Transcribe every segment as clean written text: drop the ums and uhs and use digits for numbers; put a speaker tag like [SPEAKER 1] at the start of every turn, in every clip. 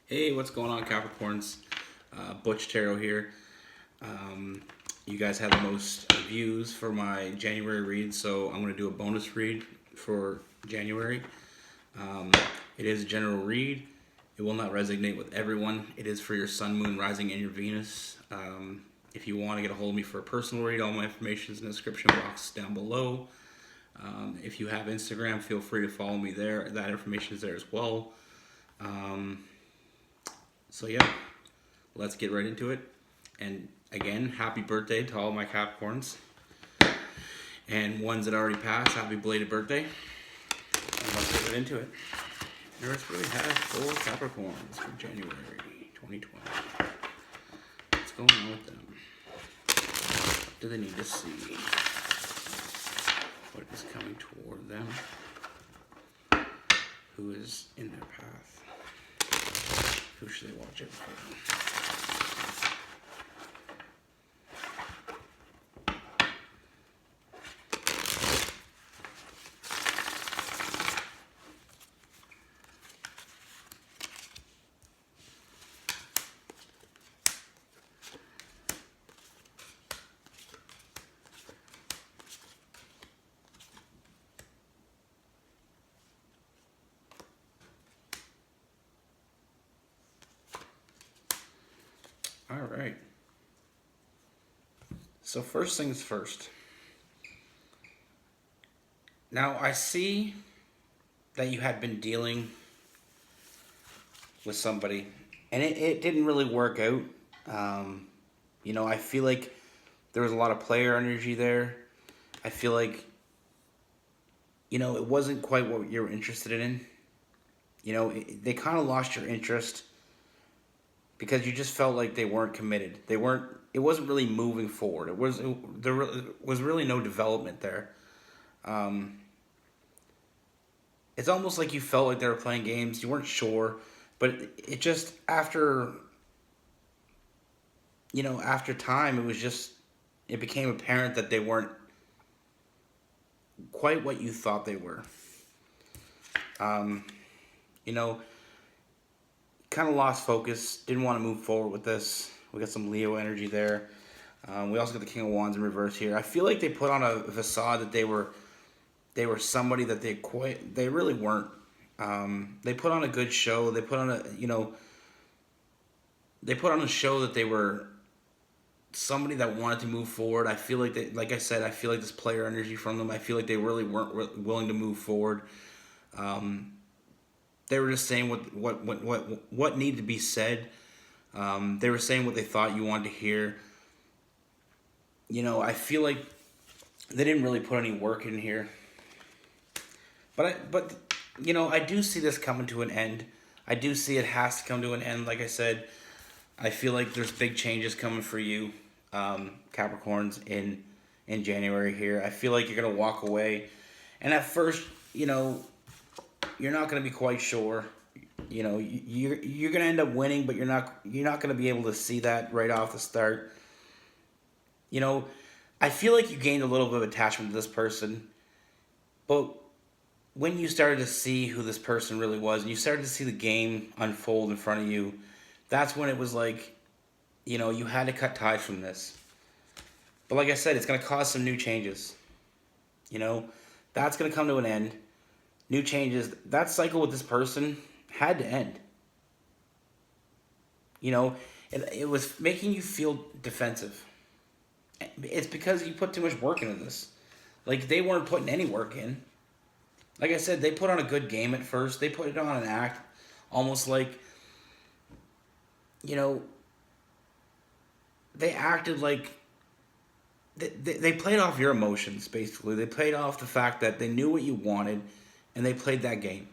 [SPEAKER 1] Hey, what's going on, Capricorns? Butch Tarot here. You guys had the most views for my January read, so I'm going to do a bonus read for January. Um, it is a general read. It will not resonate with everyone. It is for your Sun, Moon, Rising, and your Venus. If you want to get a hold of me for a personal read, all my information is in the description box down below. If you have Instagram, feel free to follow me there. That information is there as well. So yeah, let's get right into it. And again, happy birthday to all my Capricorns. And ones that already passed, happy belated birthday. And let's get right into it. Earth really has 4 Capricorns for January 2020. What's going on with them? What do they need to see? What is coming toward them? Who is in their path? Who should they watch out for? All right. So first things first. Now I see that you had been dealing with somebody, and it didn't really work out. I feel like there was a lot of player energy there. I feel like, it wasn't quite what you were interested in. They kind of lost your interest because you just felt like they weren't committed. It wasn't really moving forward. There was really no development there. It's almost like you felt like they were playing games. You weren't sure, but it just after time, it became apparent that they weren't quite what you thought they were. You know, kind of lost focus. Didn't want to move forward with this. We got some Leo energy there. We also got the King of Wands in reverse here. I feel like they put on a facade that they were somebody that they really weren't. They put on a good show. They put on a show that they were somebody that wanted to move forward. I feel like like I said, I feel like this player energy from them. I feel like they really weren't willing to move forward. They were just saying what needed to be said. They were saying what they thought you wanted to hear. I feel like they didn't really put any work in here. But I do see this coming to an end. I do see it has to come to an end. Like I said, I feel like there's big changes coming for you, Capricorns, in January here. I feel like you're gonna walk away, and at first, you're not gonna be quite sure. You're gonna end up winning, but you're not gonna be able to see that right off the start. I feel like you gained a little bit of attachment to this person, but when you started to see who this person really was, and you started to see the game unfold in front of you, that's when it was like, you had to cut ties from this. But like I said, it's going to cause some new changes. That's going to come to an end. New changes. That cycle with this person had to end. It was making you feel defensive. It's because you put too much work into this. Like, they weren't putting any work in. Like I said, they put on a good game at first. They put it on an act, almost like, they acted like they played off your emotions, basically. They played off the fact that they knew what you wanted, and they played that game.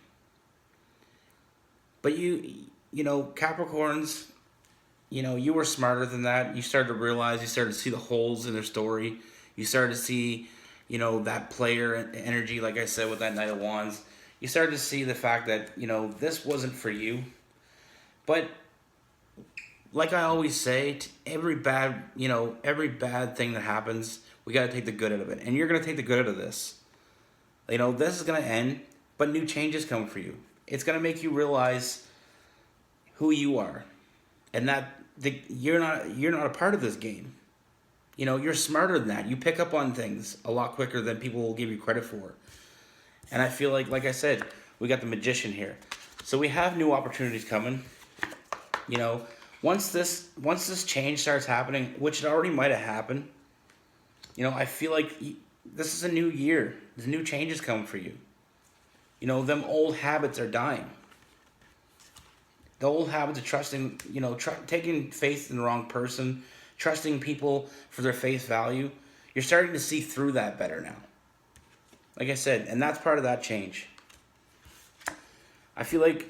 [SPEAKER 1] But Capricorns, you were smarter than that. You started to realize, you started to see the holes in their story. You started to see, that player energy, like I said, with that Knight of Wands. You started to see the fact that, this wasn't for you. But like I always say, every bad thing that happens, we got to take the good out of it. And you're going to take the good out of this. This is going to end, but new changes come for you. It's going to make you realize who you are, and that you're not a part of this game. You know, you're smarter than that. You pick up on things a lot quicker than people will give you credit for. And I feel like I said, we got the magician here. So we have new opportunities coming. You know, once this change starts happening, which it already might have happened, you know, I feel like this is a new year. There's new changes coming for you. You know, them old habits are dying. The old habits of trusting, you know, taking faith in the wrong person, trusting people for their face value. You're starting to see through that better now. Like I said, and that's part of that change. I feel like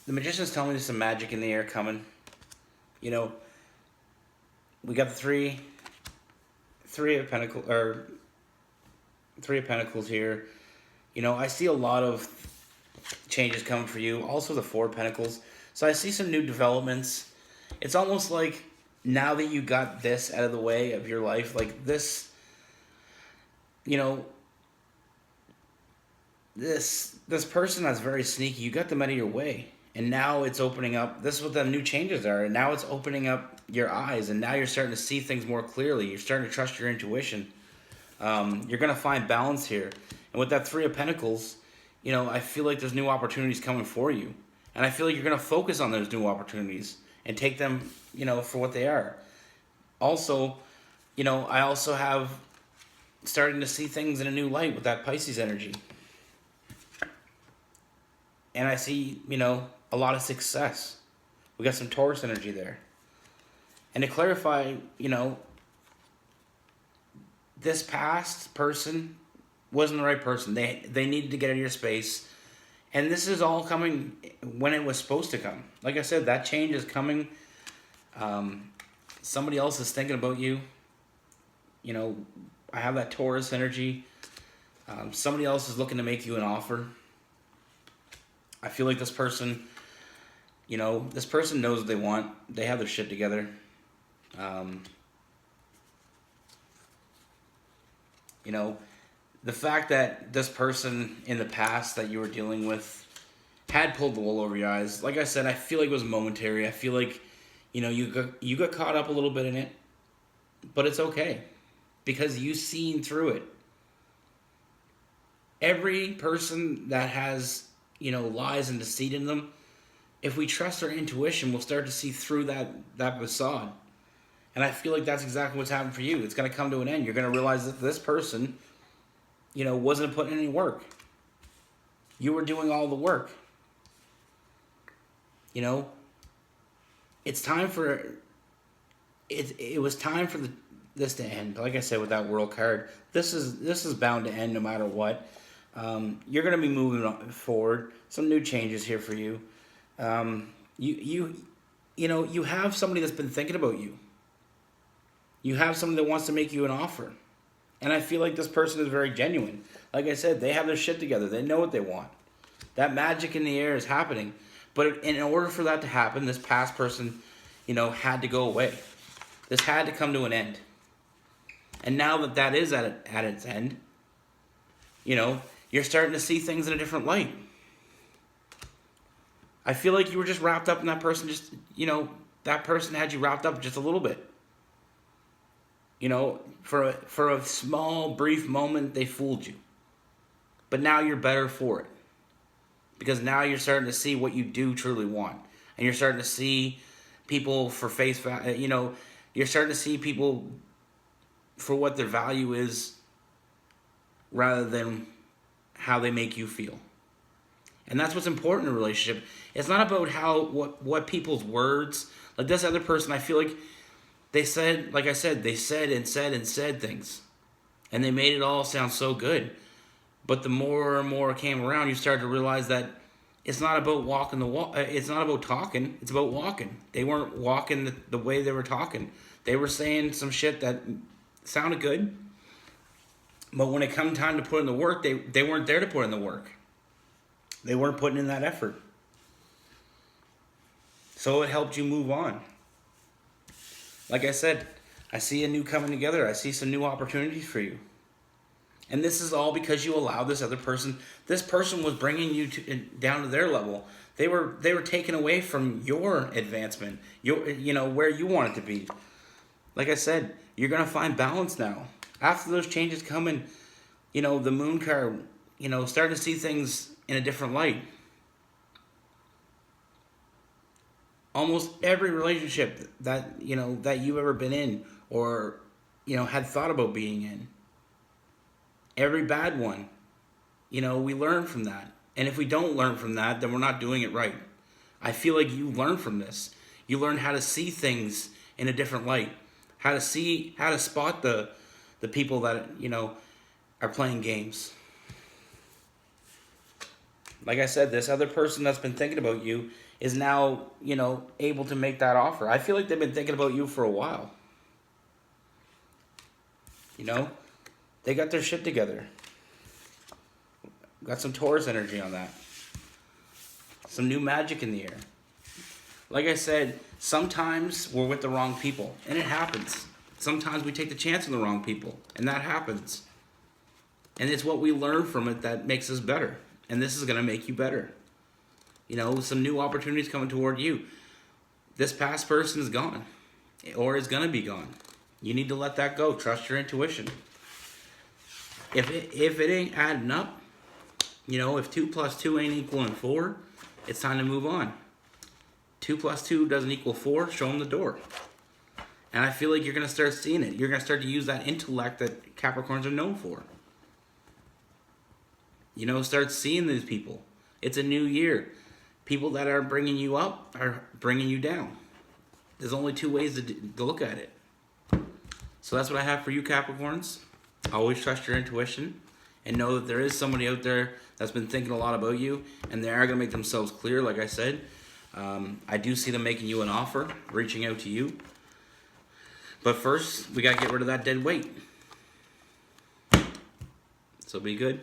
[SPEAKER 1] the magician's telling me there's some magic in the air coming. You know, we got the three of Pentacles here. You know, I see a lot of changes coming for you. Also the Four of Pentacles. So I see some new developments. It's almost like now that you got this out of the way of your life, like this, you know, this person that's very sneaky, you got them out of your way. And now it's opening up. This is what the new changes are. And now it's opening up your eyes. And now you're starting to see things more clearly. You're starting to trust your intuition. You're going to find balance here. And with that Three of Pentacles, you know, I feel like there's new opportunities coming for you. And I feel like you're going to focus on those new opportunities and take them, you know, for what they are. Also, you know, I also have starting to see things in a new light with that Pisces energy. And I see, you know, a lot of success. We got some Taurus energy there. And to clarify, you know, this past person wasn't the right person. They needed to get out of your space. And this is all coming when it was supposed to come. Like I said, that change is coming. Somebody else is thinking about you. You know, I have that Taurus energy. Somebody else is looking to make you an offer. I feel like this person, you know, this person knows what they want. They have their shit together. You know, the fact that this person in the past that you were dealing with had pulled the wool over your eyes, like I said, I feel like it was momentary. I feel like, you know, you got caught up a little bit in it, but it's okay because you've seen through it. Every person that has, you know, lies and deceit in them, if we trust our intuition, we'll start to see through that facade. And I feel like that's exactly what's happened for you. It's going to come to an end. You're going to realize that this person, you know, wasn't putting in any work. You were doing all the work. You know, it's time for it was time for this to end. Like I said, with that World card, this is bound to end no matter what. You're going to be moving forward. Some new changes here for you. You know, you have somebody that's been thinking about you. You have somebody that wants to make you an offer. And I feel like this person is very genuine. Like I said, they have their shit together. They know what they want. That magic in the air is happening. But in order for that to happen, this past person, you know, had to go away. This had to come to an end. And now that is at its end, you know, you're starting to see things in a different light. I feel like you were just wrapped up in that person. Just, you know, that person had you wrapped up just a little bit. You know, for a small, brief moment, they fooled you. But now you're better for it. Because now you're starting to see what you do truly want. And you're starting to see people for face value. You know, you're starting to see people for what their value is rather than how they make you feel. And that's what's important in a relationship. It's not about what people's words, like this other person, I feel like they said, like I said, they said things. And they made it all sound so good. But the more and more it came around, you started to realize that it's not about walking the walk. It's not about talking. It's about walking. They weren't walking the way they were talking. They were saying some shit that sounded good. But when it come time to put in the work, they weren't there to put in the work. They weren't putting in that effort. So it helped you move on. Like I said, I see a new coming together. I see some new opportunities for you. And this is all because you allow this other person. This person was bringing you down to their level. They were taken away from your advancement, where you want it to be. Like I said, you're gonna find balance now. After those changes come in, the moon card, starting to see things in a different light. Almost every relationship that you've ever been in, or had thought about being in, every bad one, we learn from that. And if we don't learn from that, then we're not doing it right. I feel like you learn from this. You learn how to see things in a different light. How to spot the people that, are playing games. Like I said, this other person that's been thinking about you is now, able to make that offer. I feel like they've been thinking about you for a while. They got their shit together. Got some Taurus energy on that. Some new magic in the air. Like I said, sometimes we're with the wrong people, and it happens. Sometimes we take the chance on the wrong people, and that happens. And it's what we learn from it that makes us better. And this is going to make you better. Some new opportunities coming toward you. This past person is gone, or is going to be gone. You need to let that go. Trust your intuition. If it ain't adding up, if 2 + 2 ain't equaling 4, it's time to move on. 2 + 2 doesn't equal 4, show them the door. And I feel like you're going to start seeing it. You're going to start to use that intellect that Capricorns are known for. Start seeing these people. It's a new year. People that are bringing you up are bringing you down. There's only two ways to look at it. So that's what I have for you, Capricorns. Always trust your intuition. And know that there is somebody out there that's been thinking a lot about you, and they are going to make themselves clear, like I said. I do see them making you an offer, reaching out to you. But first, we got to get rid of that dead weight. So be good.